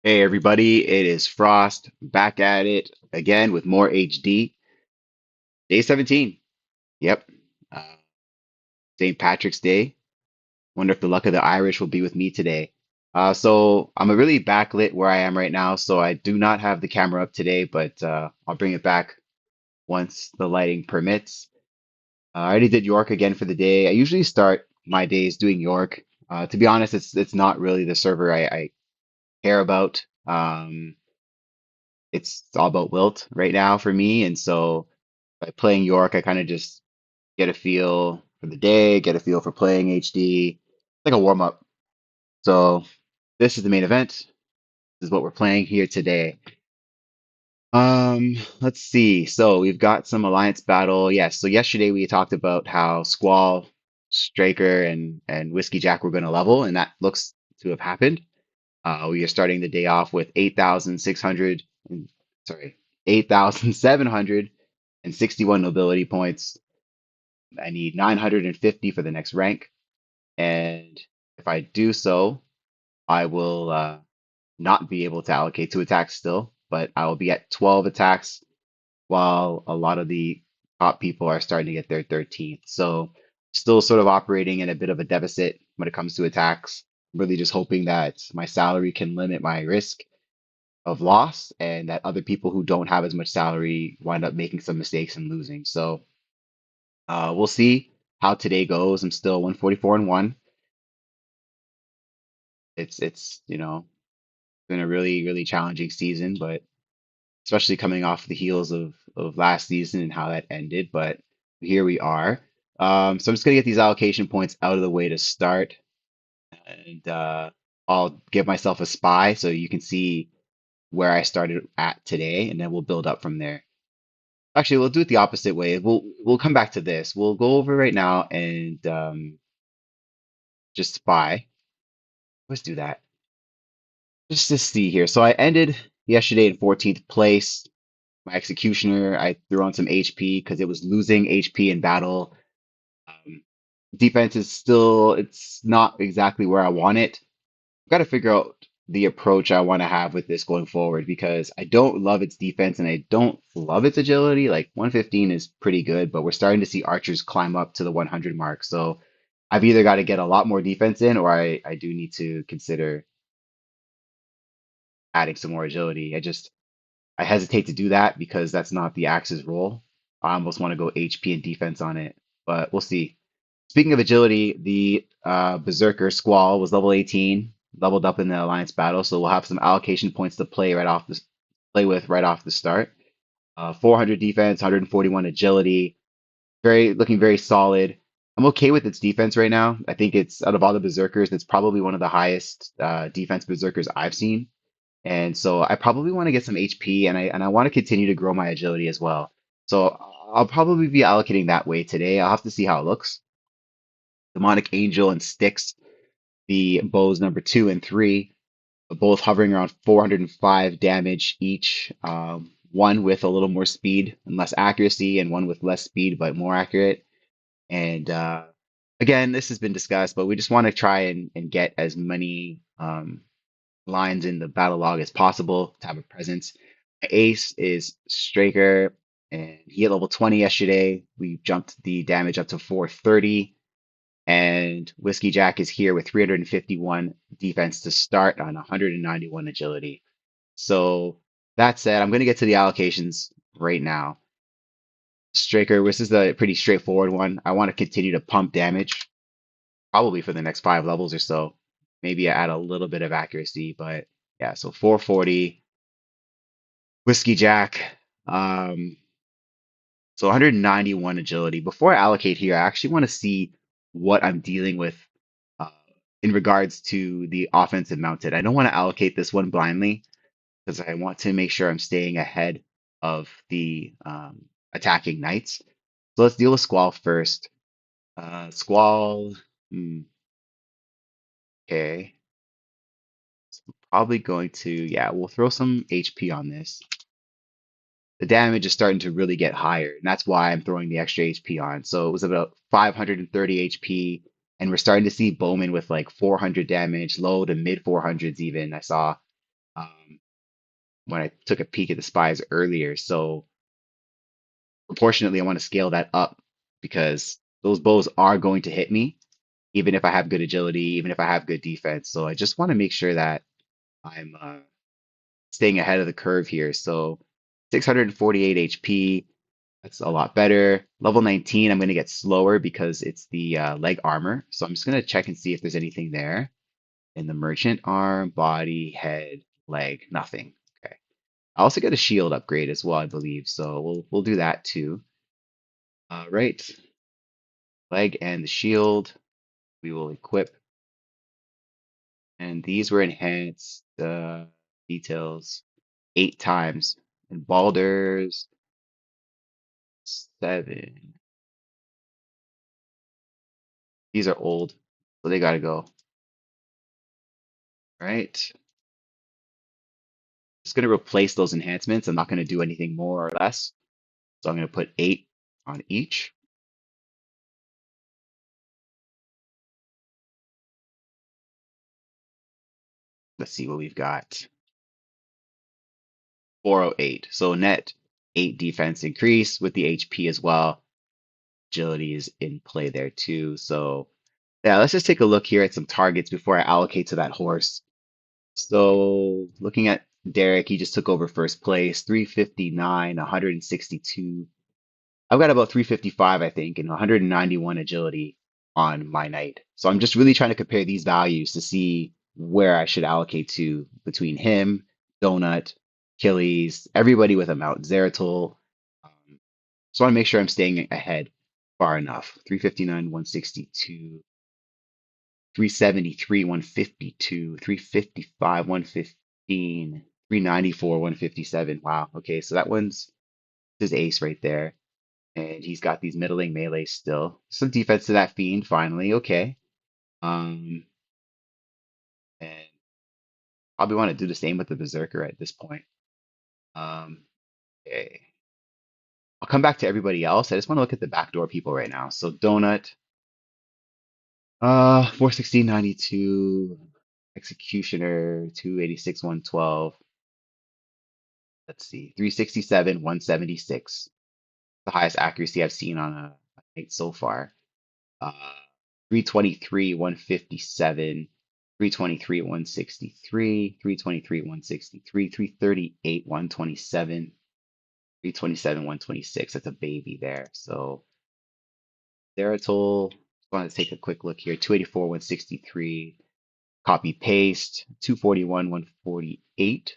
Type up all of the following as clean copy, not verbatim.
Hey everybody, it is Frost back at it again with more HD. Day 17. Yep. Uh, St. Patrick's Day. Wonder if the luck of the Irish will be with me today. So I'm a really backlit where I am right now, so I do not have the camera up today, but I'll bring it back once the lighting permits. I already did York again for the day. I usually start my days doing York. To be honest, it's not really the server I care about. It's all about wilt right now for me. And so by playing York, I kind of just get a feel for the day, get a feel for playing HD, like a warm up. So this is the main event. This is what we're playing here today. Let's see. So we've got some alliance battle. Yes. So yesterday we talked about how Squall, Straker, and Whiskey Jack were going to level, and that looks to have happened. We are starting the day off with 8,600, sorry, 8,761 nobility points. I need 950 for the next rank. And if I do so, I will not be able to allocate 2 attacks still, but I will be at 12 attacks while a lot of the top people are starting to get their 13th. So still sort of operating in a bit of a deficit when it comes to attacks. Really just hoping that my salary can limit my risk of loss and that other people who don't have as much salary wind up making some mistakes and losing. So we'll see how today goes. I'm still 144 and 1. It's been a really challenging season, but especially coming off the heels of last season and how that ended. But here we are. So I'm just gonna get these allocation points out of the way to start, and I'll give myself a spy so you can see where I started at today, and then we'll build up from there. Actually, we'll do it the opposite way. We'll come back to this. We'll go over right now and just spy. Let's do that. Just to see here. So I ended yesterday in 14th place. My executioner, I threw on some HP because it was losing HP in battle. Um, Defense is still, it's not exactly where I want it. I've got to figure out the approach I want to have with this going forward because I don't love its defense and I don't love its agility. Like 115 is pretty good, but we're starting to see archers climb up to the 100 mark. So I've either got to get a lot more defense in or I do need to consider adding some more agility. I hesitate to do that because that's not the Axe's role. I almost want to go HP and defense on it, but we'll see. Speaking of agility, the Berserker Squall was level 18, leveled up in the Alliance battle, so we'll have some allocation points to play with right off the start. 400 defense, 141 agility, looking very solid. I'm okay with its defense right now. I think it's out of all the Berserkers, it's probably one of the highest defense Berserkers I've seen. And so I probably want to get some HP and I want to continue to grow my agility as well. So I'll probably be allocating that way today. I'll have to see how it looks. Demonic Angel and Styx, the bows number 2 and 3, both hovering around 405 damage each. One with a little more speed and less accuracy, and one with less speed but more accurate. And again, this has been discussed, but we just want to try and get as many lines in the battle log as possible to have a presence. Ace is Straker, and he hit level 20 yesterday. We jumped the damage up to 430. And Whiskey Jack is here with 351 defense to start on 191 agility. So that said, I'm going to get to the allocations right now. Straker, this is a pretty straightforward one. I want to continue to pump damage, probably for the next 5 levels or so. Maybe I add a little bit of accuracy, but yeah, so 440. Whiskey Jack. Um, so 191 agility. Before I allocate here, I actually want to see what I'm dealing with uh, in regards to the offensive mounted. I don't want to allocate this one blindly because I want to make sure I'm staying ahead of the attacking knights. So let's deal with Squall first. Squall, hmm, okay. Probably going to, yeah, we'll throw some HP on this. The damage is starting to really get higher, and that's why I'm throwing the extra HP on. So it was about 530 HP, and we're starting to see Bowman with like 400 damage, low to mid 400s even. I saw. um, when I took a peek at the spies earlier. So proportionately, I want to scale that up because those bows are going to hit me, even if I have good agility, even if I have good defense. So I just want to make sure that I'm staying ahead of the curve here. So 648 HP, that's a lot better. Level 19, I'm going to get slower because it's the leg armor. So I'm just going to check and see if there's anything there. In the merchant, arm, body, head, leg, nothing. Okay. I also get a shield upgrade as well, I believe. So we'll do that too. Right. Leg and the shield we will equip. And these were enhanced details 8 times. And Baldur's 7. These are old, so they gotta go. Right. Just gonna replace those enhancements. I'm not gonna do anything more or less. So I'm gonna put 8 on each. Let's see what we've got. 408. So net 8 defense increase with the HP as well. Agility is in play there too. So yeah, let's just take a look here at some targets before I allocate to that horse. So looking at Derek, he just took over first place, 359, 162. I've got about 355, I think, and 191 agility on my knight. So I'm just really trying to compare these values to see where I should allocate to between him, Donut, Achilles, everybody with a mount, Zeratul. So I want to make sure I'm staying ahead far enough. 359, 162, 373, 152, 355, 115, 394, 157. Wow. Okay, so that one's his ace right there. And he's got these middling melees still. Some defense to that fiend, finally. Okay. Um, and probably want to do the same with the Berserker at this point. Um, okay. I'll come back to everybody else. I just want to look at the backdoor people right now. So Donut, 416.92, Executioner, 286, 112. Let's see, 367, 176. The highest accuracy I've seen on a night so far. Uh, 323, 157, 323, 163, 323, 163, 338, 127, 327, 126. That's a baby there. So Zeratul, just want to take a quick look here. 284, 163. Copy paste. 241, 148.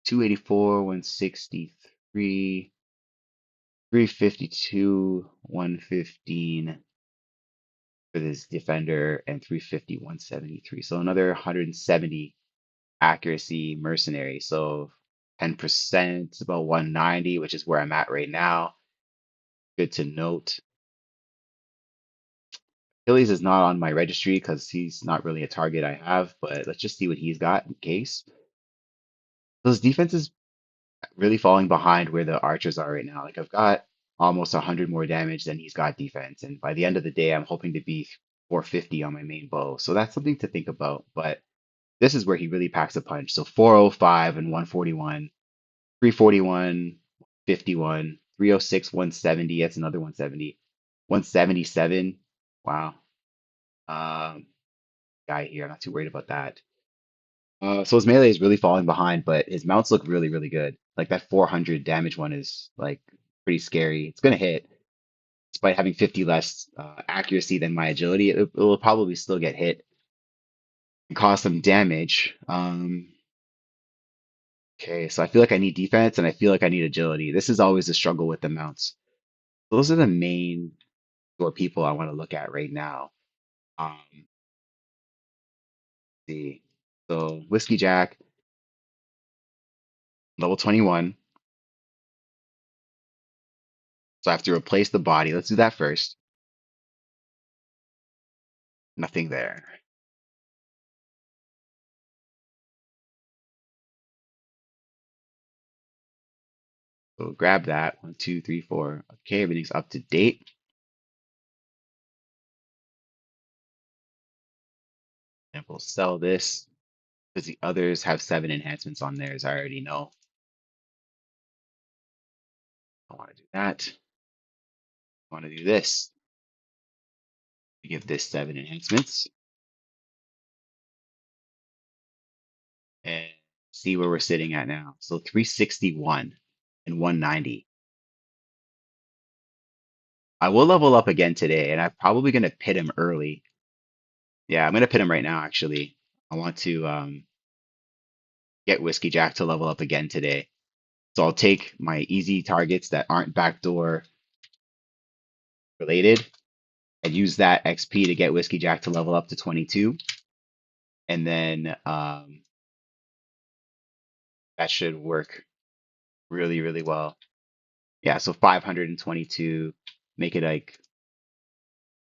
284, 163. 352, 115 for this defender, and 350, 173. So another 170 accuracy mercenary. So 10%, about 190, which is where I'm at right now. Good to note. Achilles is not on my registry because he's not really a target I have, but let's just see what he's got in case. Those defenses really falling behind where the archers are right now. Like I've got almost 100 more damage than he's got defense, and by the end of the day, I'm hoping to be 450 on my main bow. So that's something to think about. But this is where he really packs a punch. So 405 and 141, 341, 51, 306, 170. That's another 170, 177. Wow. Um, guy here. I'm not too worried about that. So his melee is really falling behind, but his mounts look really, really good. Like that 400 damage one is like pretty scary. It's gonna hit, despite having 50 less accuracy than my agility. It will probably still get hit and cause some damage. Okay, so I feel like I need defense and I feel like I need agility. This is always a struggle with the mounts. Those are the main four people I want to look at right now. Let's see, so Whiskey Jack, level 21. So I have to replace the body. Let's do that first. Nothing there. So grab that. 1, 2, 3, 4. Okay, everything's up to date. And we'll sell this. because the others have 7 enhancements on theirs. I already know. I want to do that. I want to do this. Give this 7 enhancements and see where we're sitting at now. So 361 and 190. I will level up again today, and I'm probably going to pit him early. Yeah, I'm going to pit him right now, actually. I want to get Whiskey Jack to level up again today. So I'll take my easy targets that aren't backdoor related and use that XP to get Whiskey Jack to level up to 22. And then that should work really, really well. Yeah, so 522, make it like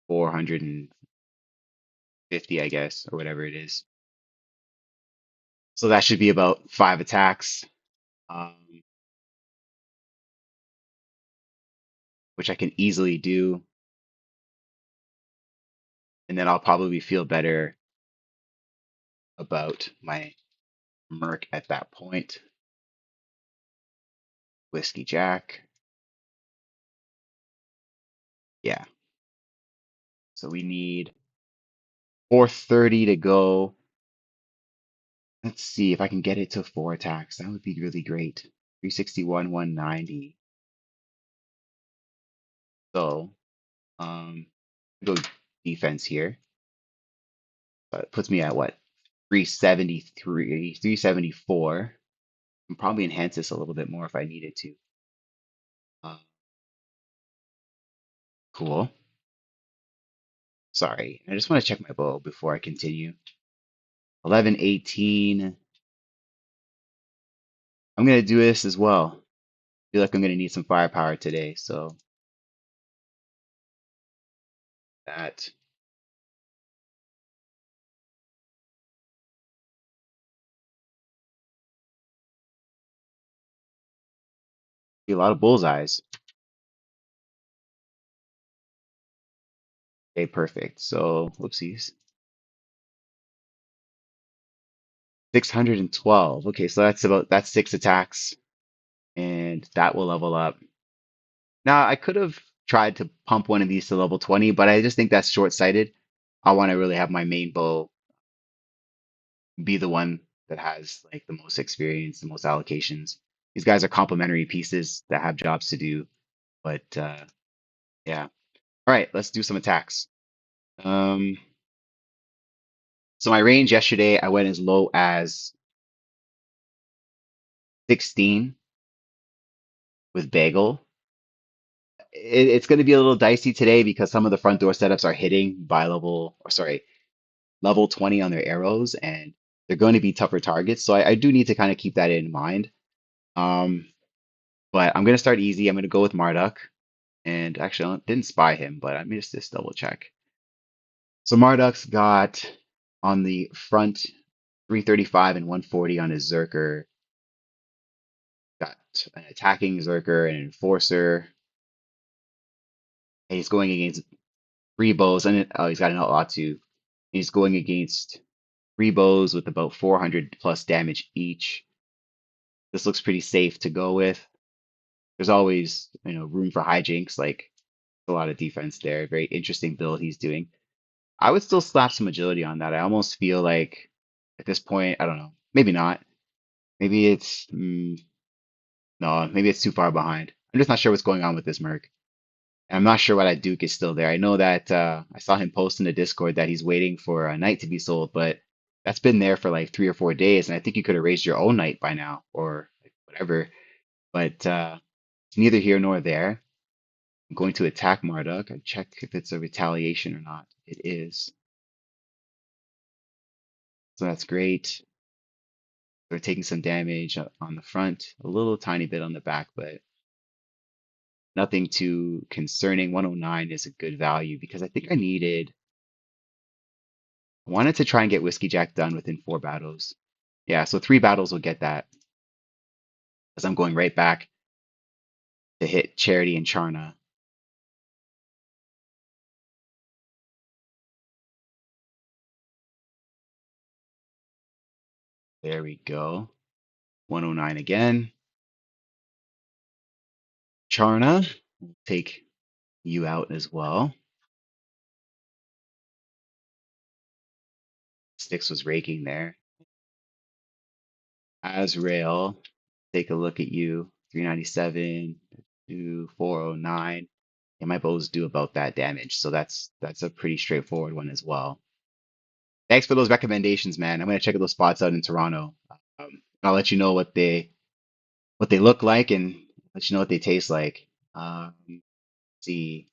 450, I guess, or whatever it is. So that should be about 5 attacks, um, which I can easily do. And then I'll probably feel better about my Merc at that point. Whiskey Jack. Yeah. So we need 430 to go. Let's see if I can get it to 4 attacks. That would be really great. 361, 190. So, go defense here. But it puts me at what? 373, 374. I'll probably enhance this a little bit more if I needed to. Uh, cool. Sorry. I just want to check my bow before I continue. 11, 18. I'm going to do this as well. Feel like I'm going to need some firepower today. So that. Be a lot of bullseyes. Okay, perfect. So, whoopsies. 612. Okay, so that's 6 attacks, and that will level up. Now, I could have tried to pump one of these to level 20, but I just think that's short-sighted. I want to really have my main bow be the one that has like the most experience, the most allocations. These guys are complementary pieces that have jobs to do, but yeah. All right, let's do some attacks. Um, so my range yesterday, I went as low as 16 with Bagel. It's going to be a little dicey today because some of the front door setups are hitting level 20 on their arrows, and they're going to be tougher targets. So I do need to kind of keep that in mind. Um, but I'm going to start easy. I'm going to go with Marduk. And actually, I didn't spy him, but let me just double check. So Marduk's got on the front 335 and 140 on his Zerker. Got an attacking Zerker, an enforcer. And he's going against 3 bows, and he's got an outlaw too. He's going against 3 bows with about 400 plus damage each. This looks pretty safe to go with. There's always, room for hijinks, like a lot of defense there. Very interesting build he's doing. I would still slap some agility on that. I almost feel like at this point, I don't know, maybe not. Maybe it's no, maybe it's too far behind. I'm just not sure what's going on with this Merc. And I'm not sure why that Duke is still there. I know that I saw him post in the Discord that he's waiting for a knight to be sold, but that's been there for like 3 or 4 days, and I think you could have raised your own knight by now or like, whatever. But it's neither here nor there. I'm going to attack Marduk. I check if it's a retaliation or not. It is. So that's great. They're taking some damage on the front, a little tiny bit on the back, but nothing too concerning. 109 is a good value because I think I wanted to try and get Whiskey Jack done within 4 battles. Yeah, so 3 battles will get that as I'm going right back to hit Charity and Charna. There we go. 109 again. Charna, we'll take you out as well. Sticks was raking there. Azrael, take a look at you. 397 to 409. And my bows do about that damage. So that's a pretty straightforward one as well. Thanks for those recommendations, man. I'm gonna check those spots out in Toronto. I'll let you know what they look like and let you know what they taste like. Let's see.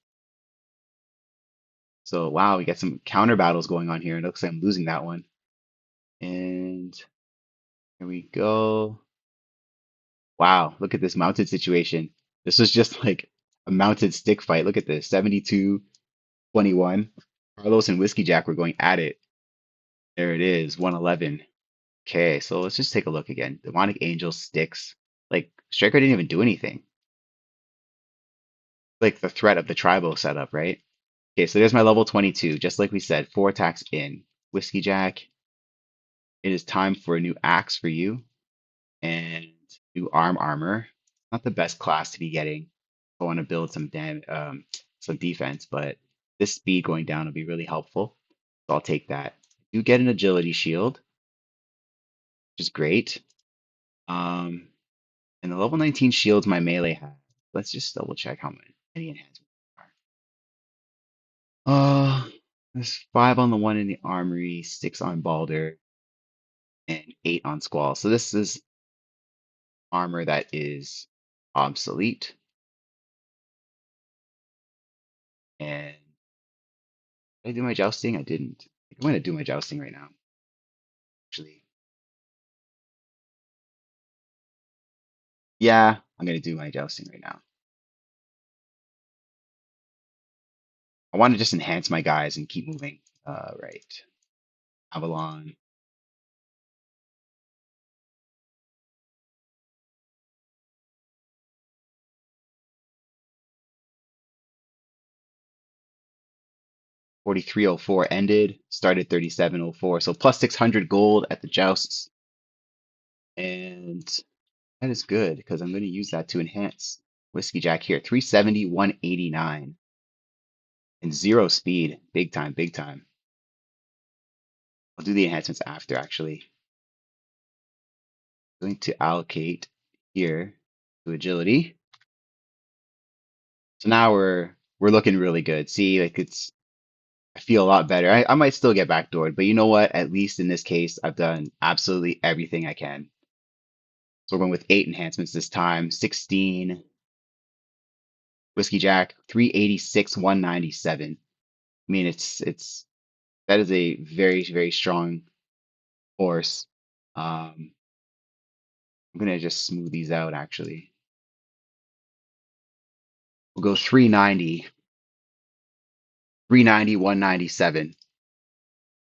So wow, we got some counter battles going on here. It looks like I'm losing that one. And here we go. Wow, look at this mounted situation. This was just like a mounted stick fight. Look at this, 72-21. Carlos and Whiskey Jack were going at it. There it is, 111. Okay, so let's just take a look again. Demonic Angel sticks. Like Striker didn't even do anything. Like the threat of the tribal setup, right? Okay, so there's my level 22. Just like we said, 4 attacks in. Whiskey Jack, it is time for a new axe for you and new armor. Not the best class to be getting. I want to build some defense, but this speed going down will be really helpful. So I'll take that. You get an agility shield, which is great. And the level 19 shields my melee has. Let's just double check how many enhancements there are. There's 5 on the one in the armory, 6 on Balder, and 8 on Squall. So this is armor that is obsolete. And did I do my jousting? I didn't. I'm going to do my jousting right now, actually. Yeah, I'm going to do my jousting right now. I want to just enhance my guys and keep moving. Right. Avalon. 4304 ended, started 3704. So plus 600 gold at the jousts. And that is good because I'm going to use that to enhance Whiskey Jack here. 370, 189. And 0 speed. Big time, big time. I'll do the enhancements after, actually. I'm going to allocate here to agility. So now we're looking really good. See, like I feel a lot better. I might still get backdoored, but you know what? At least in this case, I've done absolutely everything I can. So we're going with 8 enhancements this time. 16 Whiskey Jack, 386, 197. I mean, it's that is a very, very strong horse. I'm gonna just smooth these out actually. We'll go 390, 390, 197.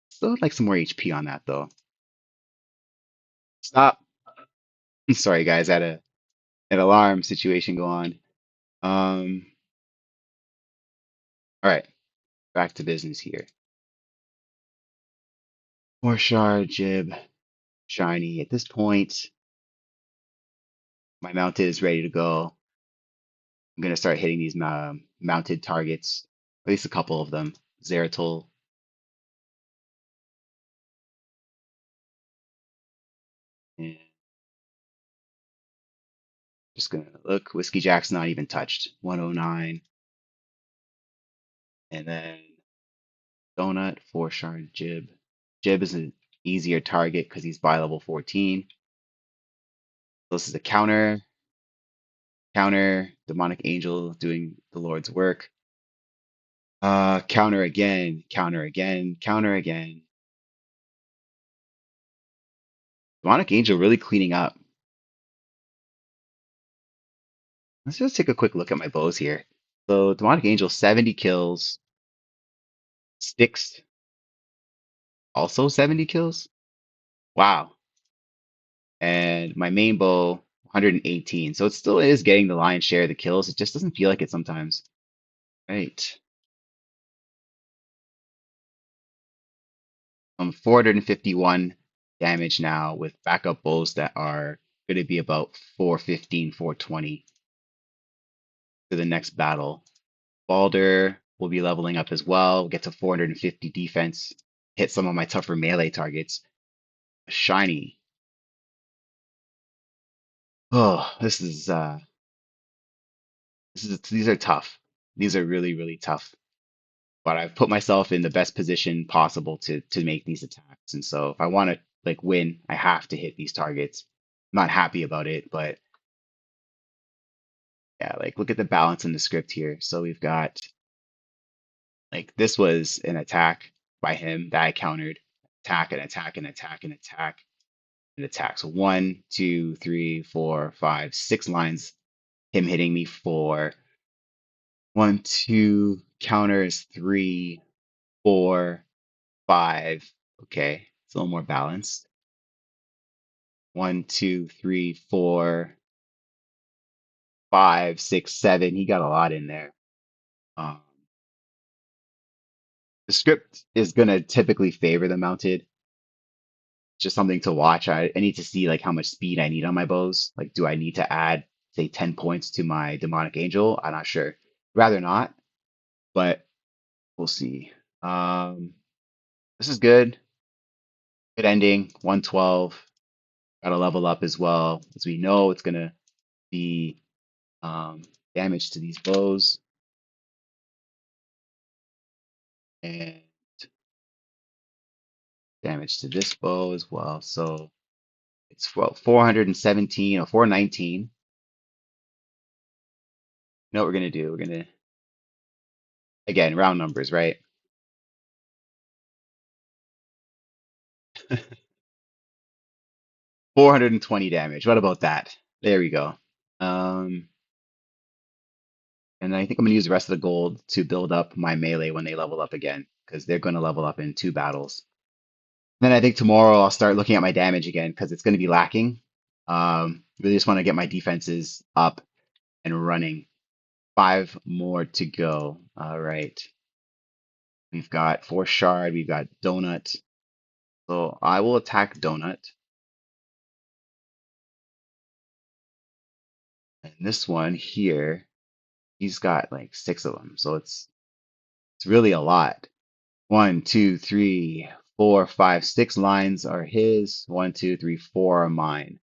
Still would like some more HP on that though. Stop. Sorry guys, I had an alarm situation go on. All right, back to business here. More shard, jib, shiny. At this point, my mounted is ready to go. I'm gonna start hitting these mounted targets, at least a couple of them. Zeratul, and just gonna look. Whiskey Jack's not even touched. 109, and then Donut, 4 shard, jib. Jib is an easier target because he's by level 14. This is a counter, demonic angel doing the Lord's work. Counter again, counter again, counter again. Demonic angel really cleaning up. Let's just take a quick look at my bows here. So demonic angel 70 kills, sticks also 70 kills. Wow. And my main bow 118. So it still is getting the lion's share of the kills. It just doesn't feel like it sometimes. Right. 451 damage now with backup bows that are going to be about 415, 420 to the next battle. Balder will be leveling up as well, get to 450 defense, hit some of my tougher melee targets. Shiny. Oh, these are tough. These are really, really tough. But I've put myself in the best position possible to make these attacks. And so if I want to like win, I have to hit these targets. I'm not happy about it, but yeah, like look at the balance in the script here. So we've got like this was an attack by him that I countered. Attack and attack and attack and attack and attack. So one, two, three, four, five, 6 lines. Him hitting me for one, two, counters, three, four, five. Okay, it's a little more balanced. One, two, three, four, five, six, seven. He got a lot in there. Um, the script is gonna typically favor the mounted. Just something to watch. I need to see like how much speed I need on my bows. Like, do I need to add, say, 10 points to my demonic angel? I'm not sure. Rather not, but we'll see. This is good. Good ending. 112. Got to level up as well, as we know it's gonna be um, damage to these bows and damage to this bow as well. So it's 417 or 419. You know what we're gonna do? We're gonna again round numbers, right? 420 damage. What about that? There we go. Um, and I think I'm gonna use the rest of the gold to build up my melee when they level up again, because they're gonna level up in 2 battles. Then I think tomorrow I'll start looking at my damage again because it's gonna be lacking. Really just want to get my defenses up and running. 5 more to go. All right. We've got 4 shard, we've got donut. So I will attack donut. And this one here, he's got like 6 of them. So it's really a lot. One, two, three, four, 5, 6 lines are his. One, two, three, four are mine.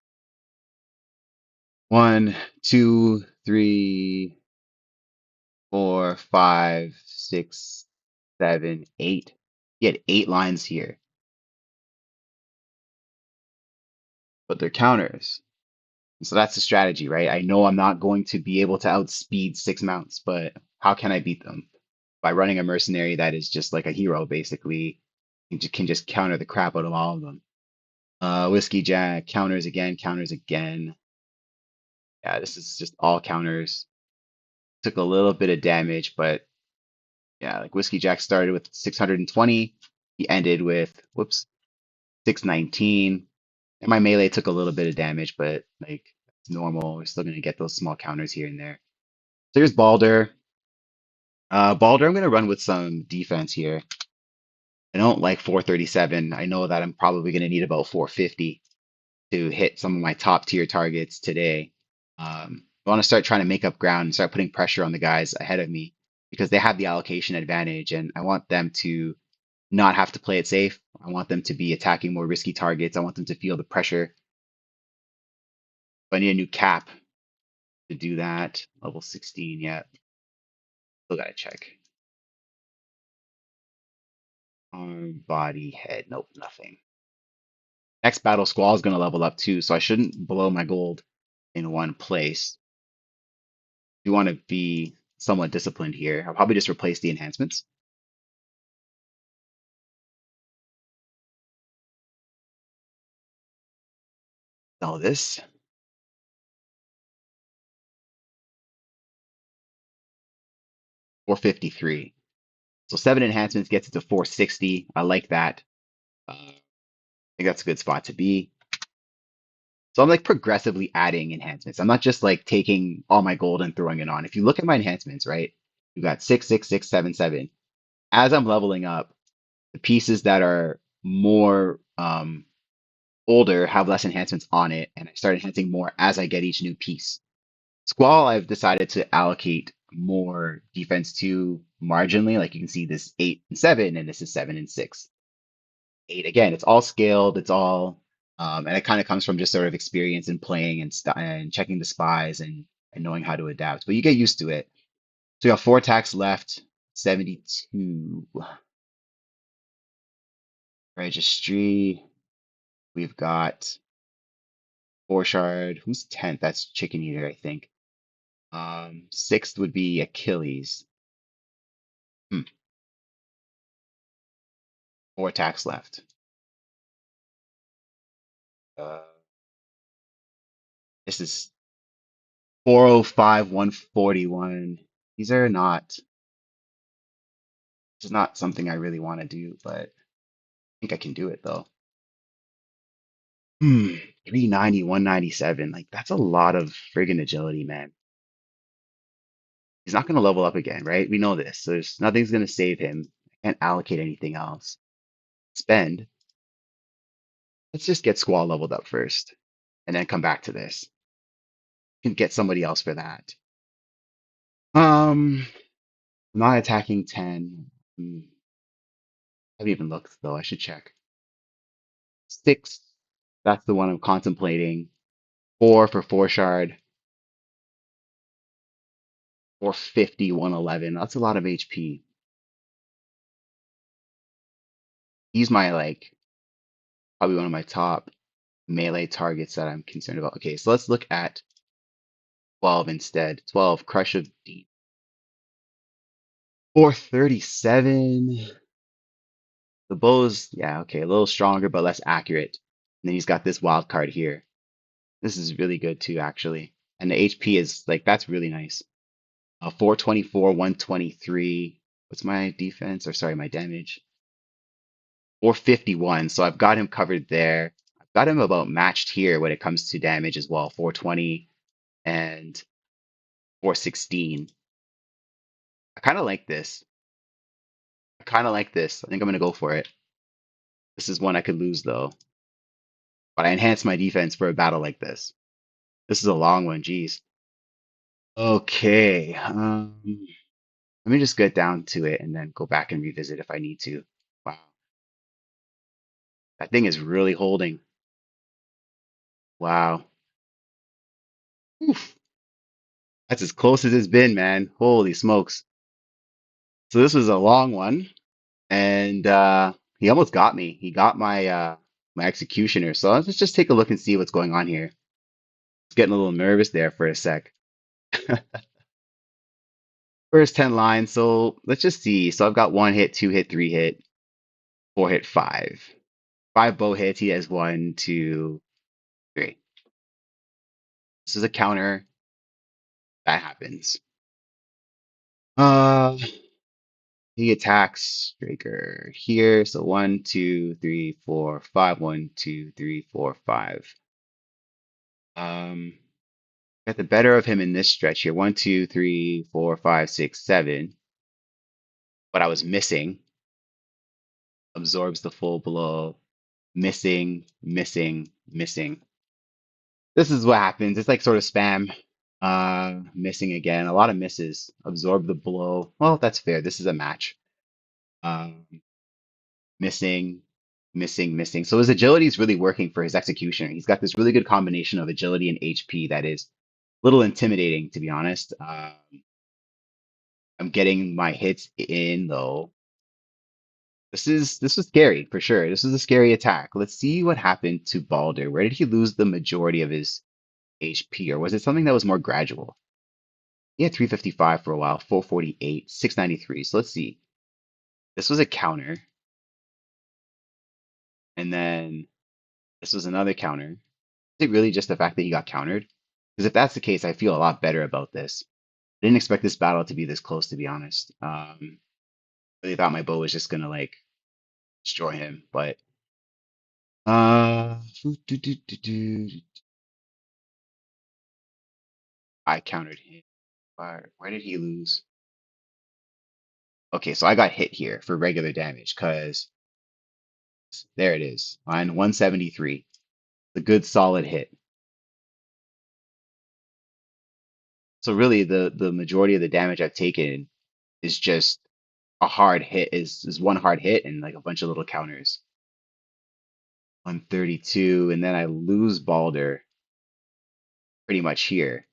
One, two, three, four, 5, 6, 7, 8. He had 8 lines here, but they're counters. So that's the strategy, right? I know I'm not going to be able to outspeed 6 mounts, but how can I beat them? By running a mercenary that is just like a hero, basically, can just counter the crap out of all of them. Whiskey Jack counters again, counters again. Yeah, this is just all counters. Took a little bit of damage, but yeah, like Whiskey Jack started with 620. He ended with, whoops, 619. And my melee took a little bit of damage, but like it's normal. We're still gonna get those small counters here and there. So here's Balder. Balder, I'm gonna run with some defense here. I don't like 437. I know that I'm probably gonna need about 450 to hit some of my top tier targets today. I want to start trying to make up ground and start putting pressure on the guys ahead of me because they have the allocation advantage, and I want them to not have to play it safe. I want them to be attacking more risky targets. I want them to feel the pressure. But I need a new cap to do that. Level 16, yeah. Still gotta check. Arm, body, head. Nope, nothing. Next battle, Squall is gonna level up too, so I shouldn't blow my gold in one place. You want to be somewhat disciplined here. I'll probably just replace the enhancements. All this. 453. So 7 enhancements gets it to 460. I like that. I think that's a good spot to be. So I'm like progressively adding enhancements. I'm not just like taking all my gold and throwing it on. If you look at my enhancements, right, you got 6, 6, 6, 7, 7. As I'm leveling up, the pieces that are more older, have less enhancements on it, and I start enhancing more as I get each new piece. Squall, I've decided to allocate more defense to marginally. Like you can see this 8 and 7, and this is 7 and 6. Eight again, it's all scaled, it's all and it kind of comes from just sort of experience in playing and checking the spies and knowing how to adapt. But you get used to it. So you have 4 attacks left, 72. Registry. We've got Borshard. Who's 10th? That's Chicken Eater, I think. Sixth would be Achilles. Hmm. 4 attacks left. Uh, this is 405, 141. These are not, this is not something I really want to do, but I think I can do it though. 390, 197. Like that's a lot of friggin' agility, man. He's not going to level up again, right? We know this. So there's nothing's going to save him. I can't allocate anything else. Spend. Let's just get Squall leveled up first and then come back to this. Can get somebody else for that. Um, not attacking 10. I haven't even looked though. I should check. 6. That's the one I'm contemplating. 4 for 4 shard. 450, 111. That's a lot of HP. He's my like probably one of my top melee targets that I'm concerned about. Okay, so let's look at 12 instead. 12, Crush of Deep. 437. The bow's, yeah, okay, a little stronger but less accurate. And then he's got this wild card here. This is really good too, actually. And the HP is like, that's really nice. 424, 123. What's my defense? Or sorry, my damage? 451. So I've got him covered there. I've got him about matched here when it comes to damage as well. 420 and 416. I kind of like this. I kind of like this. I think I'm going to go for it. This is one I could lose though. But I enhance my defense for a battle like this. This is a long one, geez. Okay. Let me just get down to it and then go back and revisit if I need to. Wow. That thing is really holding. Wow. Oof. That's as close as it's been, man. Holy smokes. So this was a long one, and he almost got me. He got my executioner. So let's just take a look and see what's going on here. I was getting a little nervous there for a sec. First 10 lines. So let's just see. So I've got 1 hit, 2 hit, 3 hit, 4 hit, 5. 5 bow hits. He has 1, 2, 3. This is a counter. That happens. Uh, he attacks Straker here. So 1, 2, 3, 4, 5. 1, 2, 3, 4, 5. Got the better of him in this stretch here. 1, 2, 3, 4, 5, 6, 7. But I was missing. Absorbs the full blow. Missing, missing, missing. This is what happens. It's like sort of spam. Missing again. A lot of misses. Absorb the blow. Well, that's fair. This is a match. Um, missing, missing, missing. So his agility is really working for his executioner. He's got this really good combination of agility and HP that is a little intimidating, to be honest. I'm getting my hits in though. This was scary for sure. This was a scary attack. Let's see what happened to Balder. Where did he lose the majority of his HP, or was it something that was more gradual? He had 355 for a while, 448, 693. So let's see. This was a counter, and then this was another counter. Is it really just the fact that he got countered? Because if that's the case, I feel a lot better about this. I didn't expect this battle to be this close, to be honest. Really thought my bow was just gonna like destroy him, but do, do, do, do. I countered him. Where did he lose? Okay, so I got hit here for regular damage because there it is on 173. a good solid hit. So really the majority of the damage I've taken is just a hard hit, is one hard hit and like a bunch of little counters. 132, and then I lose Balder pretty much here.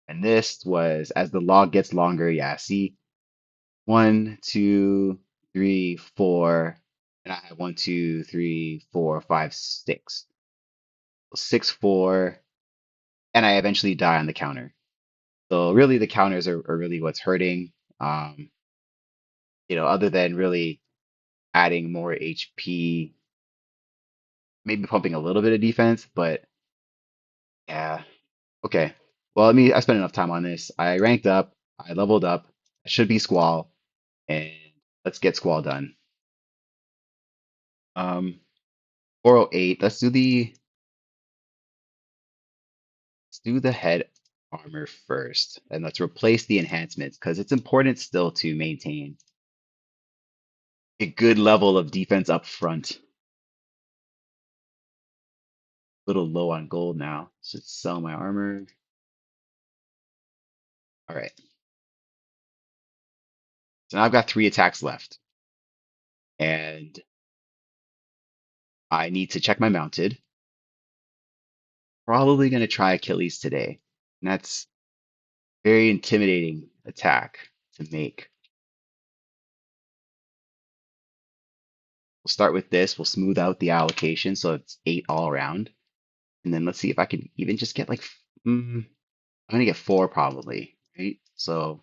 And this was as the log gets longer, yeah, see, one, two, three, four, and I have one, two, three, four, five, six. 6, 4, and I eventually die on the counter. So really the counters are really what's hurting. Um, other than really adding more HP, maybe pumping a little bit of defense, but yeah. Okay. Well, I spent enough time on this. I ranked up, I leveled up. I should be Squall, and let's get Squall done. Um, 408. Let's do the head armor first, and let's replace the enhancements because it's important still to maintain a good level of defense up front. Little low on gold now. Should sell my armor. All right. So now I've got 3 attacks left, and I need to check my mounted. Probably going to try Achilles today. And that's very intimidating attack to make. We'll start with this. We'll smooth out the allocation so it's 8 all around. And then let's see if I can even just get like, I'm going to get 4 probably, right? So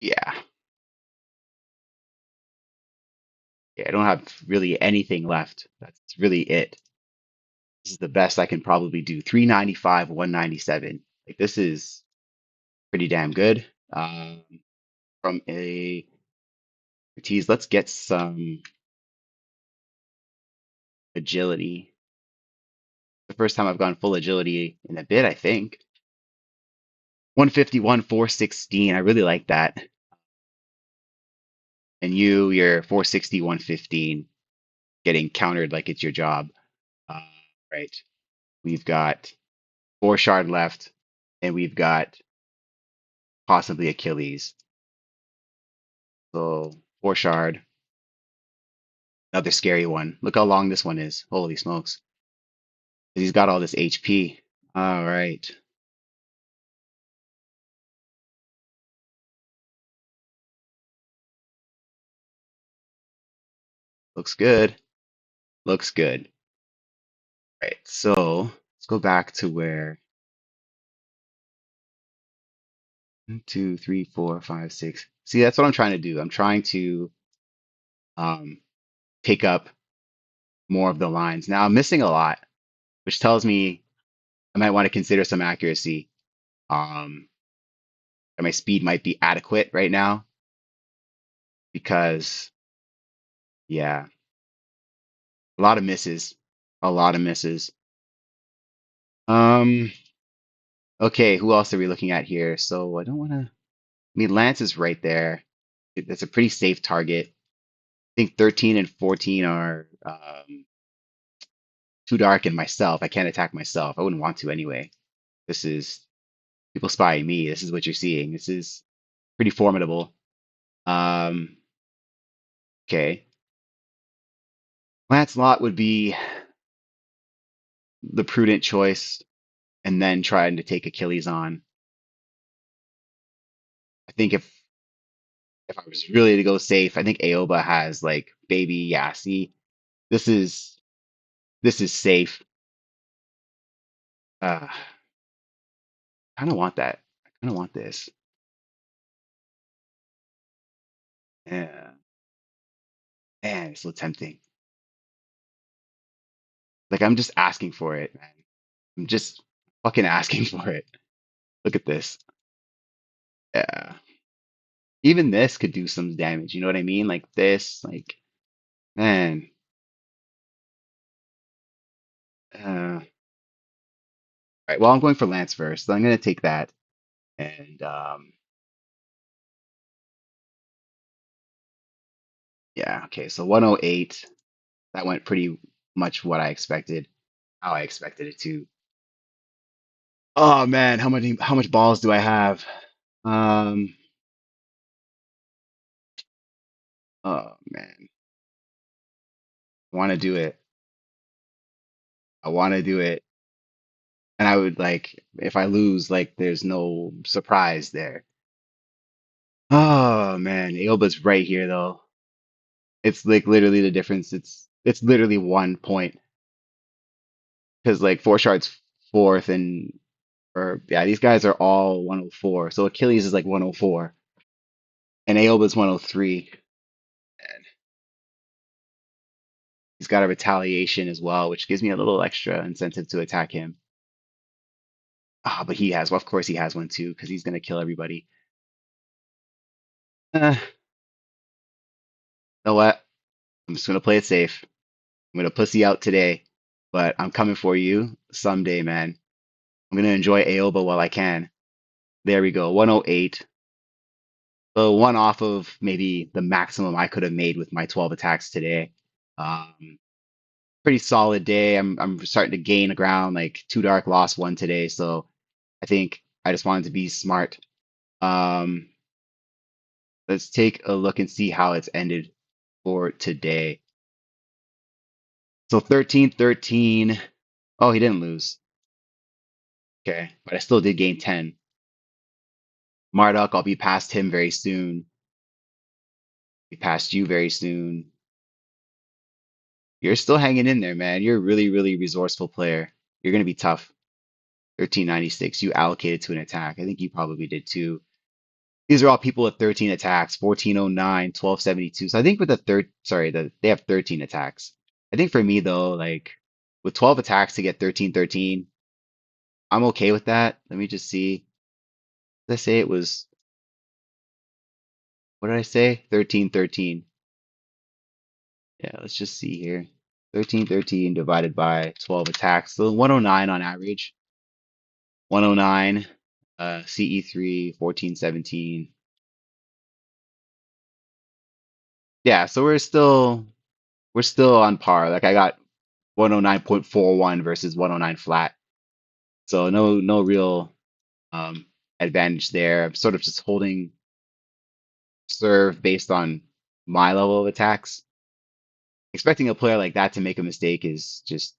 yeah. Yeah, I don't have really anything left. That's really it. This is the best I can probably do. 395, 197. Like this is pretty damn good. Um, from a tease, let's get some agility. The first time I've gone full agility in a bit, I think. 151, 416. I really like that. And you're 460, 115, getting countered like it's your job. Uh, right. We've got 4 shard left, and we've got possibly Achilles. So 4 shard, another scary one. Look how long this one is. Holy smokes. He's got all this HP. All right. Looks good. Looks good. Right. So let's go back to where 1, 2, 3, 4, 5, 6. See, that's what I'm trying to do. I'm trying to um, pick up more of the lines. Now I'm missing a lot, which tells me I might want to consider some accuracy. Um, and my speed might be adequate right now because, yeah, a lot of misses. A lot of misses. Um, okay, who else are we looking at here? So I don't want to. I mean, Lance is right there. That's a pretty safe target. I think 13 and 14 are too dark, and myself. I can't attack myself. I wouldn't want to anyway. This is people spying me. This is what you're seeing. This is pretty formidable. Um, okay. Lancelot would be the prudent choice, and then trying to take Achilles on. I think if I was really to go safe, I think Aoba has like baby Yassi. This is this is safe. Kind of want that. I kind of want this. Yeah, man, it's so tempting. Like I'm just asking for it, man. I'm just fucking asking for it. Look at this. Yeah. Even this could do some damage. You know what I mean? Like this, like man. All right. Well, I'm going for Lance first. So I'm gonna take that. And yeah. Okay. So 108. That went pretty. much what I expected, how I expected it to. Oh man, how much balls do I have? Um, oh man, I want to do it. I want to do it. And I would like if I lose, like there's no surprise there. Oh man, Aoba's right here though. It's like literally the difference. It's literally 1 point because like four shards fourth and or yeah, these guys are all 104. So Achilles is like 104 and Aoba's 103. And he's got a retaliation as well, which gives me a little extra incentive to attack him. Ah, but he has, well, of course he has one too, because he's gonna kill everybody. You know what? I'm just gonna play it safe. I'm gonna pussy out today, but I'm coming for you someday, man. I'm gonna enjoy Aoba while I can. There we go, 108. So one off of maybe the maximum I could have made with my 12 attacks today. Um, Pretty solid day. I'm starting to gain ground. Like Too Dark lost one today, so I think I just wanted to be smart. Um, let's take a look and see how it's ended for today. So 13-13. Oh, he didn't lose. Okay, but I still did gain 10. Marduk, I'll be past him very soon. Be past you very soon. You're still hanging in there, man. You're a really, really resourceful player. You're gonna be tough. 1396. You allocated to an attack. I think you probably did too. These are all people with 13 attacks, 1409, 1272. So I think with the third, sorry, they have 13 attacks. I think for me though, like with 12 attacks to get 1313, I'm okay with that. Let me just see. Let's say it was, what did I say? 1313. Yeah, let's just see here. 1313 divided by 12 attacks. So 109 on average. 109, CE3, 1417. Yeah, so we're still on par. Like I got 109.41 versus 109 flat. So no real um advantage there. I'm sort of just holding serve based on my level of attacks. Expecting a player like that to make a mistake is just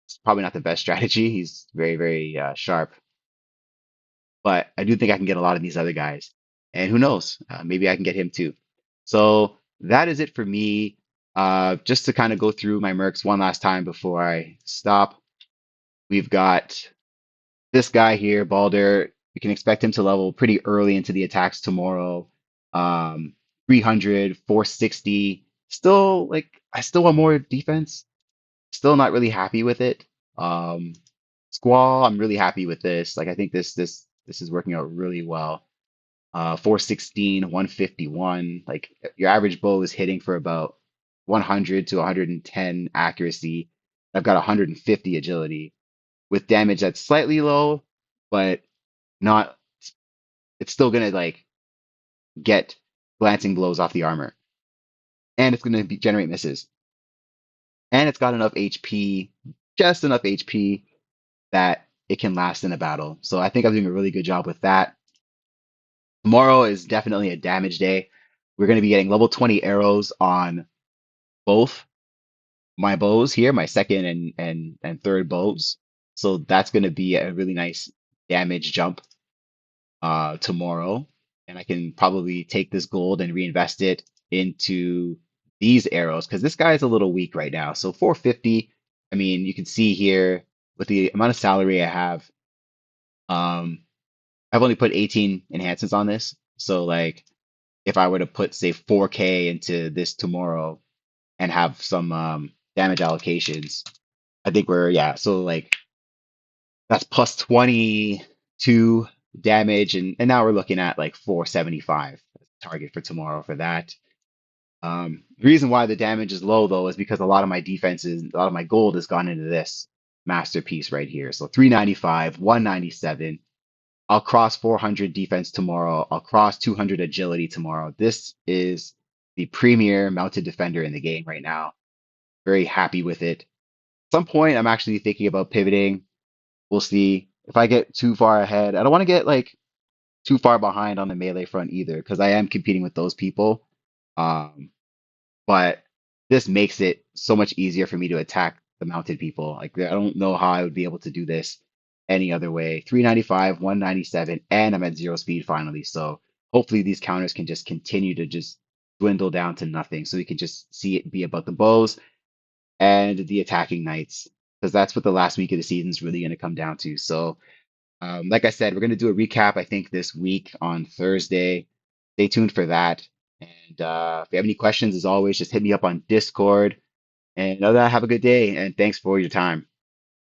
it's probably not the best strategy. He's very, very sharp, but I do think I can get a lot of these other guys. And who knows? Maybe I can get him too. So that is it for me. Just to kind of go through my mercs one last time before I stop. We've got this guy here, Balder. We can expect him to level pretty early into the attacks tomorrow. 300, 460. Still, like, I still want more defense. Still not really happy with it. Um, Squall, I'm really happy with this. Like, I think this is working out really well. 416, 151. Like, your average bow is hitting for about 100 to 110 accuracy. I've got 150 agility with damage that's slightly low, but not, it's still gonna like get glancing blows off the armor. And it's gonna generate misses. And it's got enough HP, just enough HP that it can last in a battle. So I think I'm doing a really good job with that. Tomorrow is definitely a damage day. We're going to be getting level 20 arrows on both my bows here, my second and third bows. So that's going to be a really nice damage jump tomorrow. And I can probably take this gold and reinvest it into these arrows because this guy is a little weak right now. So 450, I mean, you can see here with the amount of salary I have, um, I've only put 18 enhancements on this. So like if I were to put say 4K into this tomorrow and have some damage allocations, I think we're yeah, so like that's plus 22 damage and now we're looking at like 475 target for tomorrow for that. The reason why the damage is low though is because a lot of my defenses, a lot of my gold has gone into this masterpiece right here. So 395, 197. I'll cross 400 defense tomorrow. I'll cross 200 agility tomorrow. This is the premier mounted defender in the game right now. Very happy with it. some point, I'm actually thinking about pivoting. We'll see if I get too far ahead. I don't want to get like too far behind on the melee front either, because I am competing with those people. Um, but this makes it so much easier for me to attack the mounted people. Like I don't know how I would be able to do this any other way. 395, 197, and I'm at zero speed finally. So hopefully these counters can just continue to just dwindle down to nothing. So we can just see it be about the bows and the attacking knights, because that's what the last week of the season is really going to come down to. So like I said, we're going to do a recap, I think, this week on Thursday. Stay tuned for that. And if you have any questions, as always, just hit me up on Discord. And other than that, have a good day and thanks for your time.